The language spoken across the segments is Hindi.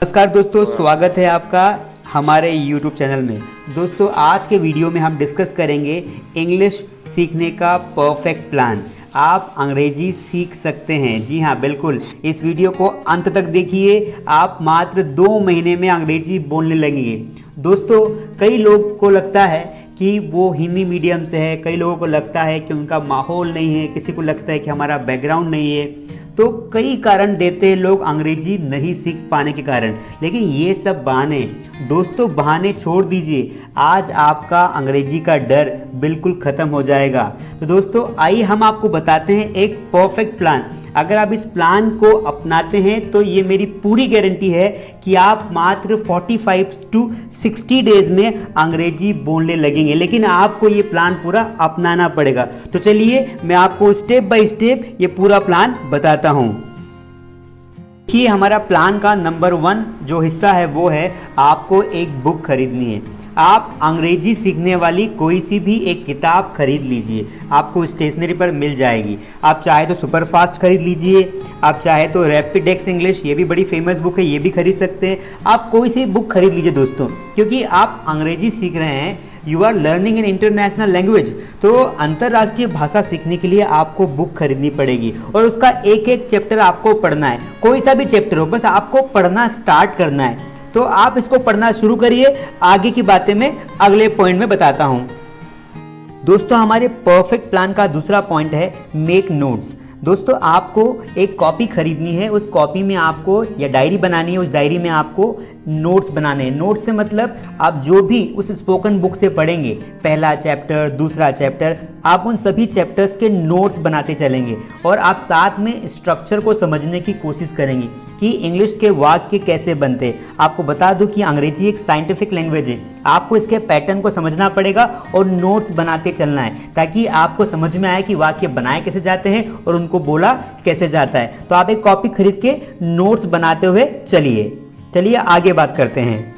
नमस्कार दोस्तों, स्वागत है आपका हमारे YouTube चैनल में। दोस्तों आज के वीडियो में हम डिस्कस करेंगे इंग्लिश सीखने का परफेक्ट प्लान। आप अंग्रेजी सीख सकते हैं। जी हाँ, बिल्कुल। इस वीडियो को अंत तक देखिए, आप मात्र 2 महीने में अंग्रेजी बोलने लगेंगे। दोस्तों कई लोग को लगता है कि वो हिंदी मीडियम से है, कई लोगों को लगता है कि उनका माहौल नहीं है, किसी को लगता है कि हमारा बैकग्राउंड नहीं है, तो कई कारण देते हैं लोग अंग्रेजी नहीं सीख पाने के कारण। लेकिन ये सब बहाने, दोस्तों बहाने छोड़ दीजिए। आज आपका अंग्रेजी का डर बिल्कुल ख़त्म हो जाएगा। तो दोस्तों आइए हम आपको बताते हैं एक परफेक्ट प्लान। अगर आप इस प्लान को अपनाते हैं तो ये मेरी पूरी गारंटी है कि आप मात्र 45 to 60 डेज में अंग्रेजी बोलने लगेंगे। लेकिन आपको ये प्लान पूरा अपनाना पड़ेगा। तो चलिए मैं आपको स्टेप बाय स्टेप ये पूरा प्लान बताता हूँ। कि हमारा प्लान का नंबर 1 जो हिस्सा है वो है आपको एक बुक खरीदनी है। आप अंग्रेजी सीखने वाली कोई सी भी एक किताब खरीद लीजिए, आपको स्टेशनरी पर मिल जाएगी। आप चाहे तो सुपर फास्ट खरीद लीजिए, आप चाहे तो रैपिडेक्स इंग्लिश, ये भी बड़ी फेमस बुक है, ये भी खरीद सकते हैं। आप कोई सी बुक खरीद लीजिए दोस्तों, क्योंकि आप अंग्रेजी सीख रहे हैं, you are learning in international language. तो अंतर्राष्ट्रीय भाषा सीखने के लिए आपको बुक खरीदनी पड़ेगी और उसका एक एक चैप्टर आपको पढ़ना है। कोई सा भी चैप्टर हो, बस आपको पढ़ना स्टार्ट करना है। तो आप इसको पढ़ना शुरू करिए। आगे की बातें मैं अगले पॉइंट में बताता हूं। दोस्तों हमारे परफेक्ट प्लान का दूसरा पॉइंट है मेक नोट्स। दोस्तों आपको एक कॉपी खरीदनी है, उस कॉपी में आपको या डायरी बनानी है, उस डायरी में आपको नोट्स बनाने हैं। नोट्स से मतलब आप जो भी उस स्पोकन बुक से पढ़ेंगे, पहला चैप्टर, दूसरा चैप्टर, आप उन सभी चैप्टर्स के नोट्स बनाते चलेंगे और आप साथ में स्ट्रक्चर को समझने की कोशिश करेंगे कि इंग्लिश के वाक्य कैसे बनते हैं। आपको बता दूं कि अंग्रेजी एक साइंटिफिक लैंग्वेज है, आपको इसके पैटर्न को समझना पड़ेगा और नोट्स बनाते चलना है ताकि आपको समझ में आए कि वाक्य बनाए कैसे जाते हैं और उनको बोला कैसे जाता है। तो आप एक कॉपी खरीद के नोट्स बनाते हुए चलिए आगे बात करते हैं।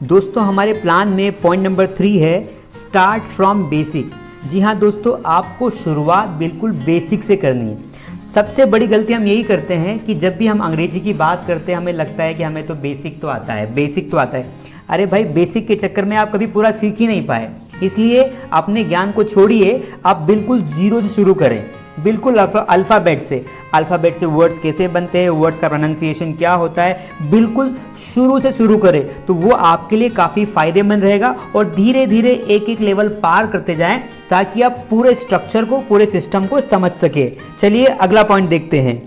दोस्तों हमारे प्लान में पॉइंट नंबर 3 है स्टार्ट फ्रॉम बेसिक। जी हाँ दोस्तों, आपको शुरुआत बिल्कुल बेसिक से करनी है। सबसे बड़ी गलती हम यही करते हैं कि जब भी हम अंग्रेजी की बात करते हैं हमें लगता है कि हमें तो बेसिक तो आता है, बेसिक तो आता है। अरे भाई, बेसिक के चक्कर में आप कभी पूरा सीख ही नहीं पाए। इसलिए अपने ज्ञान को छोड़िए, आप बिल्कुल जीरो से शुरू करें, बिल्कुल अल्फ़ाबेट से वर्ड्स कैसे बनते हैं, वर्ड्स का प्रोनाउंसिएशन क्या होता है, बिल्कुल शुरू से शुरू करें। तो वो आपके लिए काफ़ी फ़ायदेमंद रहेगा और धीरे धीरे एक एक लेवल पार करते जाएं ताकि आप पूरे स्ट्रक्चर को, पूरे सिस्टम को समझ सके। चलिए अगला पॉइंट देखते हैं।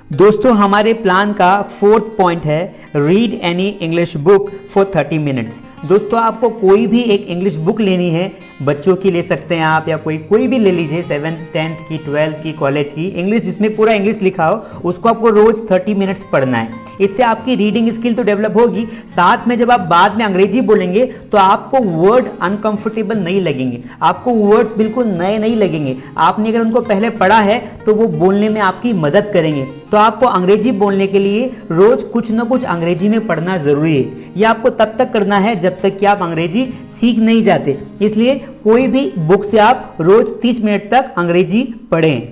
दोस्तों हमारे प्लान का 4th पॉइंट है read any English book for 30 minutes. दोस्तों आपको कोई भी एक इंग्लिश बुक लेनी है, बच्चों की ले सकते हैं आप या कोई भी ले लीजिए, 7th 10th की, 12th की, कॉलेज की, इंग्लिश जिसमें पूरा इंग्लिश लिखा हो, उसको आपको रोज 30 मिनट्स पढ़ना है। इससे आपकी रीडिंग स्किल तो डेवलप होगी, साथ में जब आप बाद में अंग्रेजी बोलेंगे तो आपको वर्ड अनकंफर्टेबल नहीं लगेंगे, आपको वर्ड्स बिल्कुल नए नहीं लगेंगे। आपने अगर उनको पहले पढ़ा है तो वो बोलने में आपकी मदद करेंगे। तो आपको अंग्रेजी बोलने के लिए रोज कुछ ना कुछ अंग्रेजी में पढ़ना जरूरी है। यह आपको तब तक करना है जब तक कि आप अंग्रेजी सीख नहीं जाते। इसलिए कोई भी बुक से आप रोज 30 मिनट तक अंग्रेजी पढ़ें।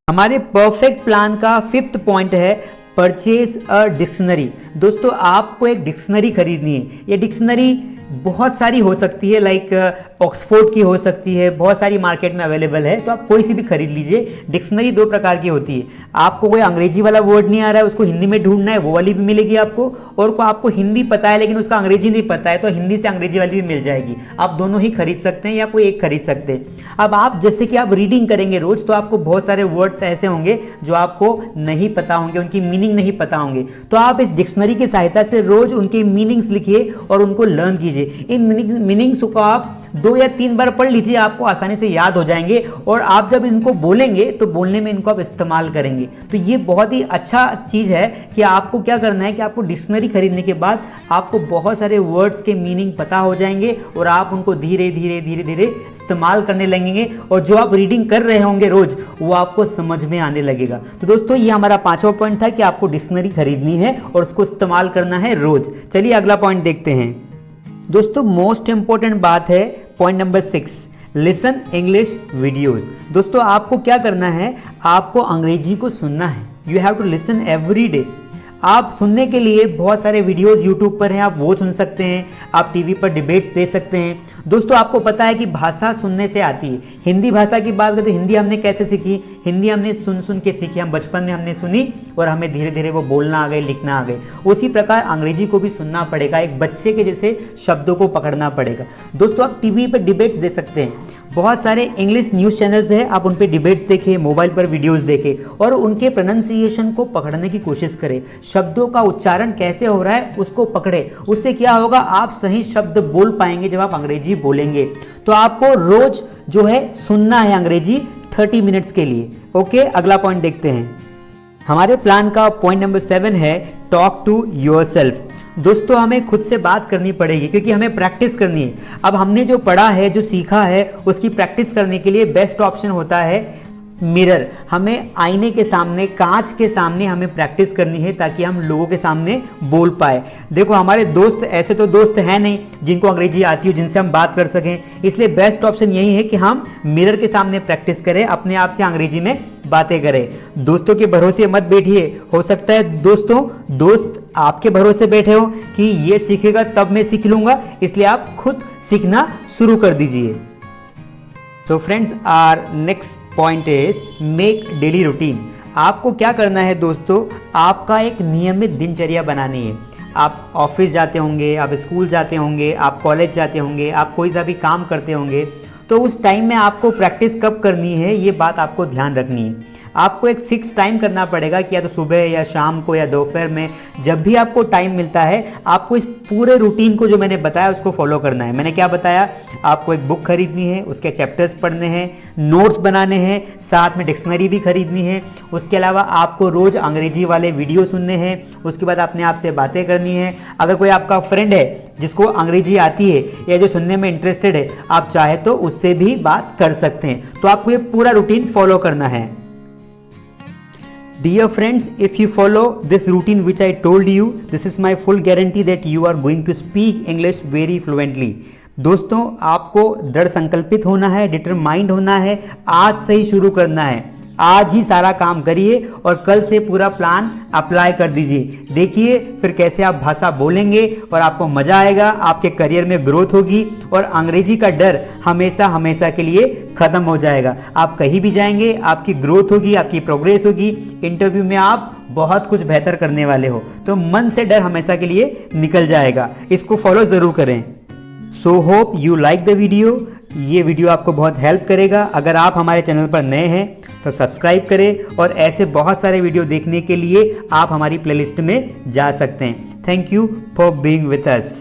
हमारे परफेक्ट प्लान का 5th पॉइंट है परचेज अ डिक्शनरी। दोस्तों आपको एक डिक्शनरी खरीदनी है। ये डिक्शनरी बहुत सारी हो सकती है, लाइक ऑक्सफोर्ड की हो सकती है, बहुत सारी मार्केट में अवेलेबल है, तो आप कोई सी भी खरीद लीजिए। डिक्शनरी 2 प्रकार की होती है। आपको कोई अंग्रेजी वाला वर्ड नहीं आ रहा है, उसको हिंदी में ढूंढना है, वो वाली भी मिलेगी आपको, और को आपको हिंदी पता है लेकिन उसका अंग्रेजी नहीं पता है तो हिंदी से अंग्रेजी वाली भी मिल जाएगी। आप दोनों ही खरीद सकते हैं या कोई एक खरीद सकते हैं। अब आप जैसे कि आप रीडिंग करेंगे रोज, तो आपको बहुत सारे वर्ड्स ऐसे होंगे जो आपको नहीं पता होंगे, उनकी मीनिंग नहीं पता होंगे, तो आप इस डिक्शनरी की सहायता से रोज उनके मीनिंग्स लिखिए और उनको लर्न कीजिए। इन मीनिंग्स को आप 2 या 3 बार पढ़ लीजिए, आपको आसानी से याद हो जाएंगे और आप जब इनको बोलेंगे तो बोलने में इनको आप इस्तेमाल करेंगे। तो ये बहुत ही अच्छा चीज़ है कि आपको क्या करना है कि आपको डिक्शनरी खरीदने के बाद आपको बहुत सारे वर्ड्स के मीनिंग पता हो जाएंगे और आप उनको धीरे धीरे इस्तेमाल करने लगेंगे और जो आप रीडिंग कर रहे होंगे रोज वो आपको समझ में आने लगेगा। तो दोस्तों ये हमारा 5वां पॉइंट था कि आपको डिक्शनरी खरीदनी है और उसको इस्तेमाल करना है रोज। चलिए अगला पॉइंट देखते हैं। दोस्तों मोस्ट इंपॉर्टेंट बात है point number 6, listen English videos. दोस्तों आपको क्या करना है, आपको अंग्रेजी को सुनना है। You have to listen every day. आप सुनने के लिए बहुत सारे वीडियोस यूट्यूब पर हैं, आप वो सुन सकते हैं, आप टीवी पर डिबेट्स दे सकते हैं। दोस्तों आपको पता है कि भाषा सुनने से आती है। हिंदी भाषा की बात करें तो हिंदी हमने कैसे सीखी? हिंदी हमने सुन सुन के सीखी। हम बचपन में हमने सुनी और हमें धीरे धीरे वो बोलना आ गए, लिखना आ गए। उसी प्रकार अंग्रेजी को भी सुनना पड़ेगा, एक बच्चे के जैसे शब्दों को पकड़ना पड़ेगा। दोस्तों आप टीवी पर डिबेट्स दे सकते हैं, बहुत सारे इंग्लिश न्यूज़ चैनल्स हैं, आप उन पे डिबेट्स देखें, मोबाइल पर वीडियोस देखें और उनके प्रोनाउंसिएशन को पकड़ने की कोशिश करें। शब्दों का उच्चारण कैसे हो रहा है उसको पकड़े। उससे क्या होगा, आप सही शब्द बोल पाएंगे जब आप अंग्रेजी बोलेंगे। तो आपको रोज जो है सुनना है अंग्रेजी 30 मिनट्स के लिए। ओके, अगला पॉइंट देखते हैं। हमारे प्लान का पॉइंट नंबर 7 है टॉक टू योरसेल्फ। दोस्तों हमें खुद से बात करनी पड़ेगी क्योंकि हमें प्रैक्टिस करनी है। अब हमने जो पढ़ा है, जो सीखा है, उसकी प्रैक्टिस करने के लिए बेस्ट ऑप्शन होता है मिरर। हमें आईने के सामने, कांच के सामने हमें प्रैक्टिस करनी है ताकि हम लोगों के सामने बोल पाए। देखो हमारे दोस्त, ऐसे तो दोस्त हैं नहीं जिनको अंग्रेजी आती हो, जिनसे हम बात कर सकें, इसलिए बेस्ट ऑप्शन यही है कि हम मिरर के सामने प्रैक्टिस करें, अपने आप से अंग्रेजी में बातें करें। दोस्तों के भरोसे मत बैठिए, हो सकता है दोस्त आपके भरोसे बैठे हो कि ये सीखेगा तब मैं सीख लूंगा, इसलिए आप खुद सीखना शुरू कर दीजिए। तो friends, our next point is make daily routine. आपको क्या करना है दोस्तों, आपका एक नियमित दिनचर्या बनानी है। आप ऑफिस जाते होंगे, आप स्कूल जाते होंगे, आप कॉलेज जाते होंगे, आप कोई सा भी काम करते होंगे, तो उस टाइम में आपको प्रैक्टिस कब करनी है ये बात आपको ध्यान रखनी है। आपको एक फिक्स टाइम करना पड़ेगा कि या तो सुबह या शाम को या दोपहर में, जब भी आपको टाइम मिलता है आपको इस पूरे रूटीन को जो मैंने बताया उसको फॉलो करना है। मैंने क्या बताया, आपको एक बुक खरीदनी है, उसके चैप्टर्स पढ़ने हैं, नोट्स बनाने हैं, साथ में डिक्शनरी भी खरीदनी है। उसके अलावा आपको रोज़ अंग्रेजी वाले वीडियो सुनने हैं। उसके बाद अपने आप से बातें करनी है। अगर कोई आपका फ्रेंड है जिसको अंग्रेजी आती है या जो सुनने में इंटरेस्टेड है, आप चाहे तो उससे भी बात कर सकते हैं। तो आपको ये पूरा रूटीन फॉलो करना है। Dear friends, if you follow this routine which I told you, this is my full guarantee that you are going to speak English very fluently. दोस्तों आपको दृढ़ संकल्पित होना है, डिटरमाइंड होना है, आज से ही शुरू करना है। आज ही सारा काम करिए और कल से पूरा प्लान अप्लाई कर दीजिए। देखिए फिर कैसे आप भाषा बोलेंगे और आपको मज़ा आएगा, आपके करियर में ग्रोथ होगी और अंग्रेजी का डर हमेशा हमेशा के लिए ख़त्म हो जाएगा। आप कहीं भी जाएंगे, आपकी ग्रोथ होगी, आपकी प्रोग्रेस होगी। इंटरव्यू में आप बहुत कुछ बेहतर करने वाले हो, तो मन से डर हमेशा के लिए निकल जाएगा। इसको फॉलो ज़रूर करें। So hope you like the video. ये वीडियो आपको बहुत हेल्प करेगा। अगर आप हमारे चैनल पर नए हैं तो सब्सक्राइब करें और ऐसे बहुत सारे वीडियो देखने के लिए आप हमारी प्लेलिस्ट में जा सकते हैं। Thank you for being with us.